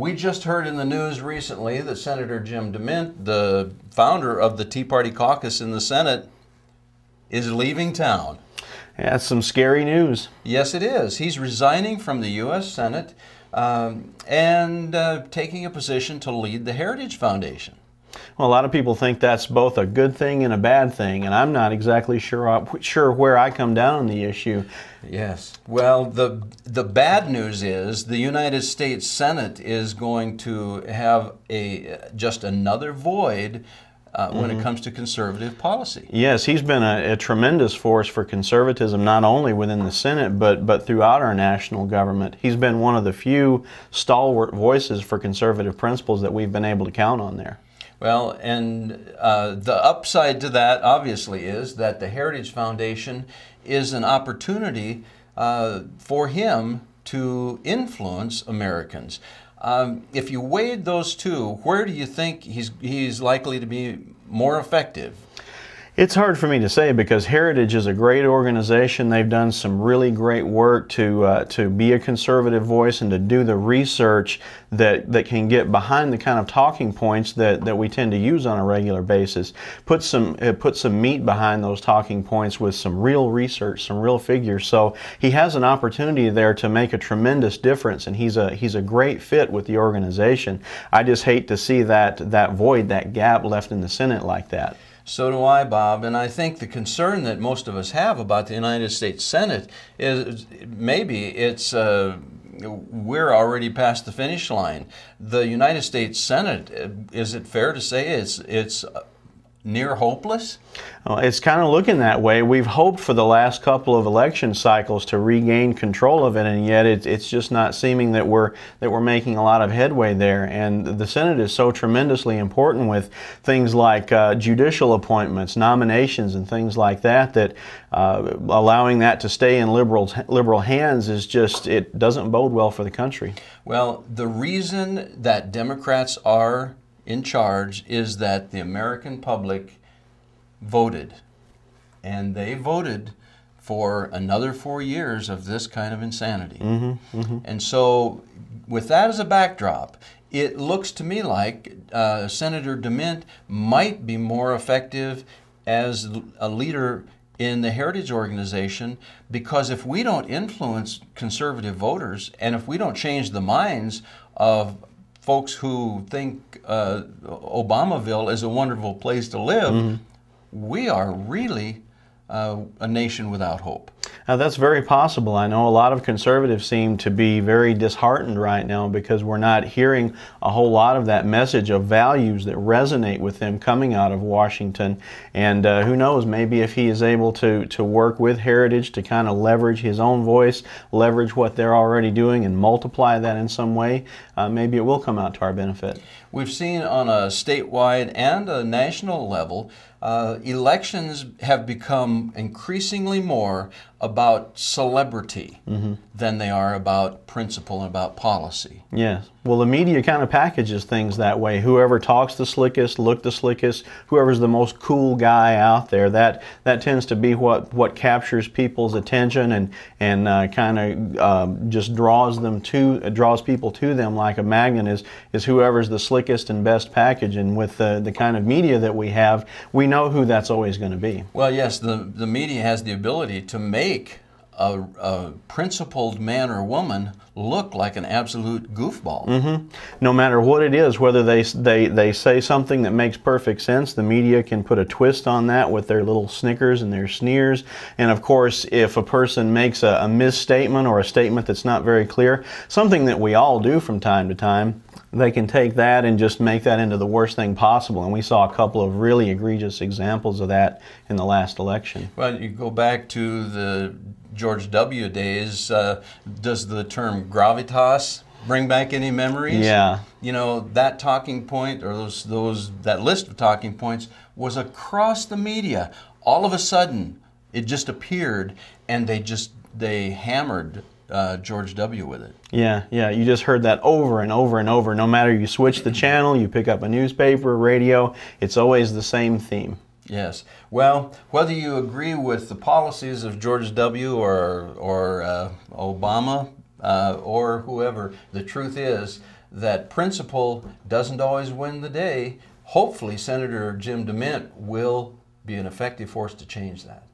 We just heard in the news recently that Senator Jim DeMint, the founder of the Tea Party caucus in the Senate, is leaving town. That's some scary news. Yes, it is. He's resigning from the U.S. Senate and taking a position to lead the Heritage Foundation. Well, a lot of people think that's both a good thing and a bad thing, and I'm not exactly sure where I come down on the issue. Yes. Well, the bad news is the United States Senate is going to have just another void when it comes to conservative policy. Yes, he's been a tremendous force for conservatism, not only within the Senate, but throughout our national government. He's been one of the few stalwart voices for conservative principles that we've been able to count on there. Well, and the upside to that, obviously, is that the Heritage Foundation is an opportunity for him to influence Americans. If you weighed those two, where do you think he's likely to be more effective? It's hard for me to say because Heritage is a great organization. They've done some really great work to be a conservative voice and to do the research that can get behind the kind of talking points that we tend to use on a regular basis. Put some meat behind those talking points with some real research, some real figures. So he has an opportunity there to make a tremendous difference, and he's a great fit with the organization. I just hate to see that void, that gap left in the Senate like that. So do I, Bob, and I think the concern that most of us have about the United States Senate is maybe it's we're already past the finish line. The United States Senate, is it fair to say it's near hopeless? Well, it's kind of looking that way. We've hoped for the last couple of election cycles to regain control of it, and yet it's just not seeming that we're making a lot of headway there. And the Senate is so tremendously important with things like judicial appointments, nominations, and things like that. Allowing that to stay in liberal hands is just, it doesn't bode well for the country. Well, the reason that Democrats are in charge is that the American public voted, and they voted for another 4 years of this kind of insanity. And so with that as a backdrop, it looks to me like Senator DeMint might be more effective as a leader in the Heritage Organization, because if we don't influence conservative voters, and if we don't change the minds of folks who think Obamaville is a wonderful place to live, we are really a nation without hope. Now, that's very possible. I know a lot of conservatives seem to be very disheartened right now because we're not hearing a whole lot of that message of values that resonate with them coming out of Washington. And who knows, maybe if he is able to work with Heritage to kind of leverage his own voice, leverage what they're already doing and multiply that in some way, maybe it will come out to our benefit. We've seen on a statewide and a national level, elections have become increasingly more about celebrity than they are about principle and about policy. Yes. Well, the media kind of packages things that way. Whoever talks the slickest, look the slickest, whoever's the most cool guy out there, that tends to be what captures people's attention and kind of just draws people to them like a magnet is whoever's the slickest and best package. And with the kind of media that we have, we know who that's always going to be. Well, yes, the media has the ability to make a principled man or woman look like an absolute goofball. No matter what it is, whether they say something that makes perfect sense, the media can put a twist on that with their little snickers and their sneers. And of course, if a person makes a misstatement or a statement that's not very clear, something that we all do from time to time, they can take that and just make that into the worst thing possible. And we saw a couple of really egregious examples of that in the last election. Well, you go back to the George W. days. Does the term gravitas bring back any memories? Yeah. You know, that talking point or that list of talking points was across the media. All of a sudden, it just appeared, and they hammered George W. with it. Yeah, you just heard that over and over and over. No matter you switch the channel, you pick up a newspaper, radio, it's always the same theme. Yes. Well, whether you agree with the policies of George W. or Obama or whoever, the truth is that principle doesn't always win the day. Hopefully, Senator Jim DeMint will be an effective force to change that.